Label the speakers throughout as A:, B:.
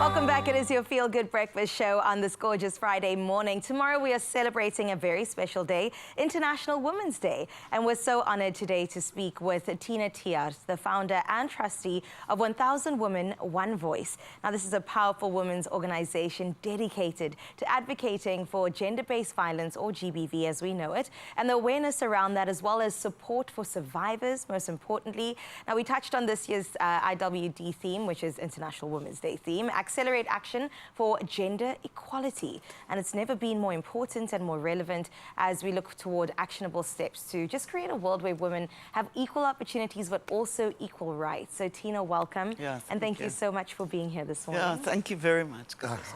A: Welcome back. It is your Feel Good Breakfast show on this gorgeous Friday morning. Tomorrow we are celebrating a very special day, International Women's Day. And we're so honored today to speak with Tina Tiart, the founder and trustee of 1000 Women, One Voice. Now, this is a powerful women's organization dedicated to advocating for gender-based violence, or GBV as we know it, and the awareness around that, as well as support for survivors, most importantly. Now, we touched on this year's IWD theme, which is International Women's Day theme, Accelerate Action for Gender Equality. And it's never been more important and more relevant as we look toward actionable steps to just create a world where women have equal opportunities but also equal rights. So Tina, welcome.
B: Yeah,
A: and thank you so much for being here this morning.
B: Yeah, thank you very much.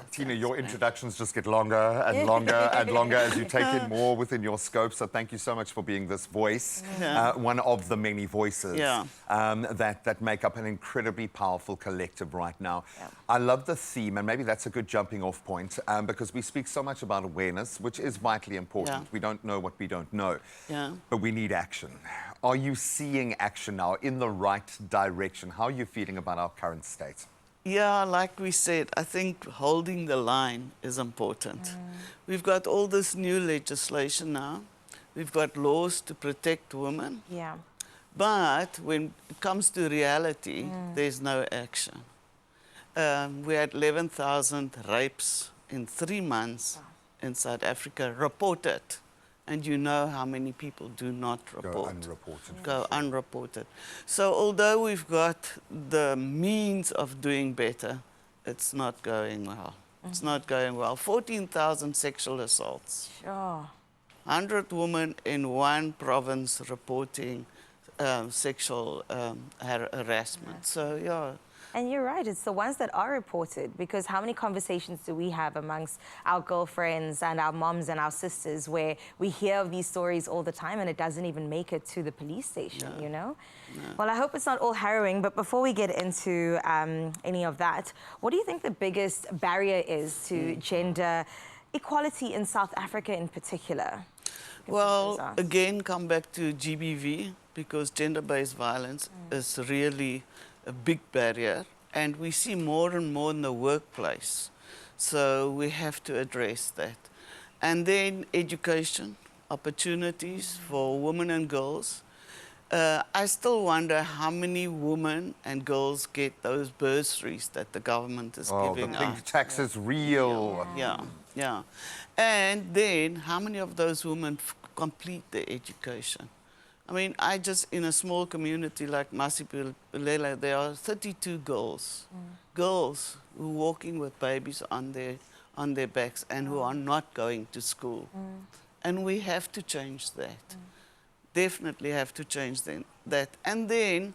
C: Tina, your introductions just get longer and longer and longer as you take in more within your scope. So thank you so much for being this voice, one of the many voices that make up an incredibly powerful collective right now. I love the theme, and maybe that's a good jumping off point, because we speak so much about awareness, which is vitally important. We don't know what we don't know, but we need action. Are you seeing action now in the right direction? How are you feeling about our current state?
B: Yeah, like we said, I think holding the line is important. We've got all this new legislation now. We've got laws to protect women. But when it comes to reality, there's no action. We had 11,000 rapes in 3 months in South Africa reported. And you know how many people do not report.
C: Go unreported.
B: Go unreported. So although we've got the means of doing better, it's not going well. It's not going well. 14,000 sexual assaults. 100 women in one province reporting sexual harassment. So, yeah.
A: And you're right, it's the ones that are reported, because how many conversations do we have amongst our girlfriends and our moms and our sisters where we hear of these stories all the time and it doesn't even make it to the police station, you know? Well, I hope it's not all harrowing, but before we get into any of that, what do you think the biggest barrier is to gender equality in South Africa in particular?
B: Well, again, come back to GBV, because gender-based violence is really a big barrier, and we see more and more in the workplace. So we have to address that. And then education, opportunities for women and girls. I still wonder how many women and girls get those bursaries that the government is giving
C: the pink tax is real.
B: Yeah. And then how many of those women complete their education? I mean, I just, in a small community like Masipulela, there are 32 girls. Girls who are walking with babies on their backs and who are not going to school. And we have to change that. Definitely have to change that. And then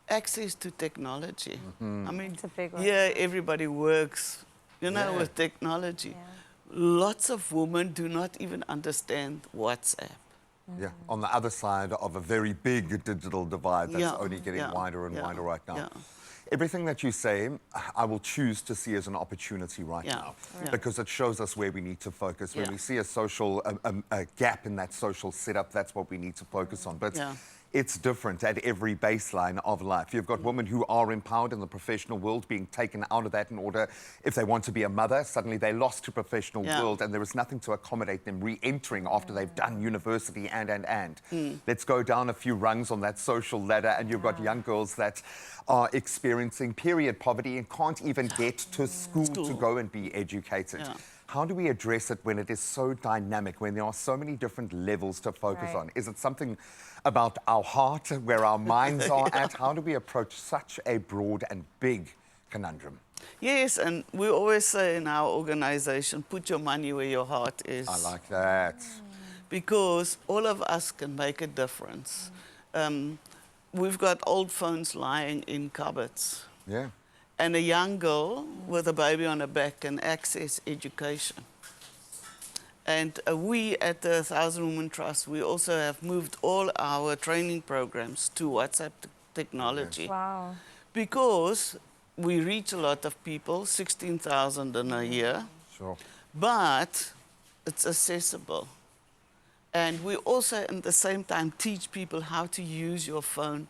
B: access to technology. I mean,
A: it's a big one.
B: Everybody works, you know, with technology. Lots of women do not even understand WhatsApp.
C: On the other side of a very big digital divide that's only getting wider and wider right now. Everything that you say, I will choose to see as an opportunity right now, because it shows us where we need to focus. When we see a social a gap in that social setup, that's what we need to focus on. But it's different at every baseline of life. You've got women who are empowered in the professional world being taken out of that in order, if they want to be a mother, suddenly they're lost to professional world and there is nothing to accommodate them re-entering after they've done university and. Let's go down a few rungs on that social ladder, and you've got young girls that are experiencing period poverty and can't even get to school to go and be educated. How do we address it when it is so dynamic, when there are so many different levels to focus on? Is it something about our heart, where our minds are at? How do we approach such a broad and big conundrum?
B: Yes, and we always say in our organization, put your money where your heart is.
C: I like that.
B: Because all of us can make a difference. We've got old phones lying in cupboards. And a young girl with a baby on her back can access education. And we at the 1000 Women Trust, we also have moved all our training programs to WhatsApp technology. Because we reach a lot of people, 16,000 in a year. But it's accessible. And we also, at the same time, teach people how to use your phone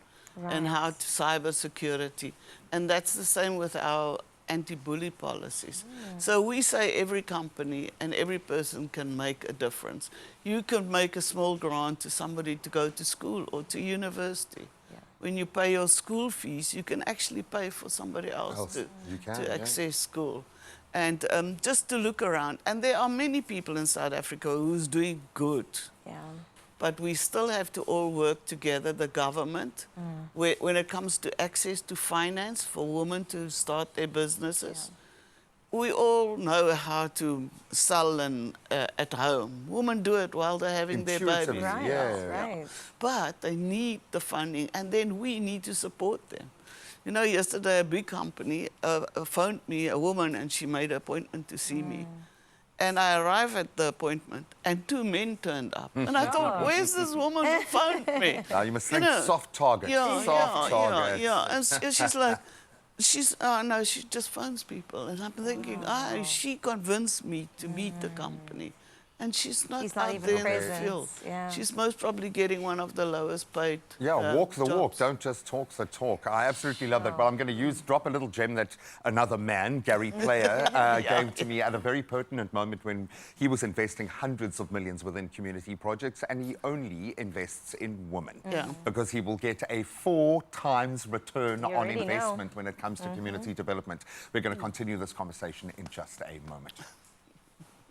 B: and how to cyber security. And that's the same with our anti-bully policies. So we say every company and every person can make a difference. You can make a small grant to somebody to go to school or to university. When you pay your school fees, you can actually pay for somebody else to access school. And just to look around. And there are many people in South Africa who's doing good.
A: Yeah.
B: But we still have to all work together, the government, when it comes to access to finance for women to start their businesses. We all know how to sell at home. Women do it while they're having their babies.
A: Right.
B: But they need the funding, and then we need to support them. You know, yesterday a big company phoned me, a woman, and she made an appointment to see me. And I arrived at the appointment, and 2 men turned up. And I thought, where's this woman who phoned me?
C: Now you must think soft target. Soft target.
B: And she's like, no, she just phones people. And I'm thinking, she convinced me to meet the company. And she's not out
A: even
B: there in the
A: present.
B: field.
A: Yeah.
B: She's most probably getting one of the lowest paid
C: walk the walk.
B: jobs.
C: Don't just talk the talk. I absolutely love that. But I'm going to drop a little gem that another man, Gary Player, gave to me at a very pertinent moment when he was investing hundreds of millions within community projects, and he only invests in women. Because he will get a 4 times return on investment when it comes to community development. We're going to continue this conversation in just a moment.